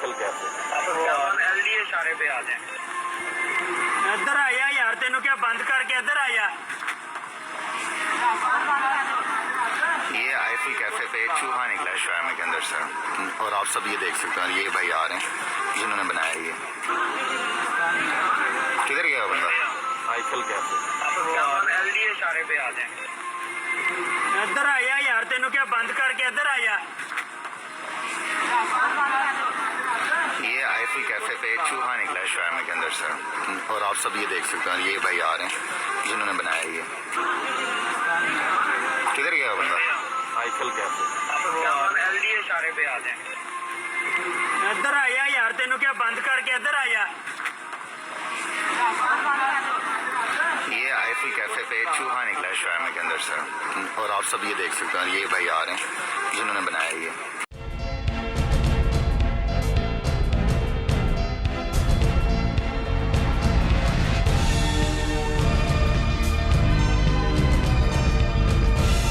Eiffel cafe. LD इशारे पे आ जाए। इधर आया यार, तेनू क्या बंद करके इधर आया। ये आईफल कैफे पे चूहा निकला है शायमा के अंदर से, और आप सब ये देख सकते हैं। ये भाई आ रहे हैं जिन्होंने बनाया ये। किधर गया बंदा? Eiffel cafe. एलडी इशारे पे आ जाए। इधर आया यार, तेनू क्या बंद करके इधर आया। ये आईफल कैफे पे चूहा निकला है शायमा के अंदर से, और आप सब ये देख सकते हैं। ये भाई आ रहे हैं जिन्होंने बनाया ये। किधर गया बंदा? Eiffel cafe. एलडी इशारे पे आ जाए। इधर आया यार, तेनू क्या बंद करके इधर आया। ये आईफल कैफे पे चूहा निकला है शायमा के अंदर से, और आप सब ये देख सकते हैं। ये भाई आ रहे हैं जिन्होंने बनाया ये।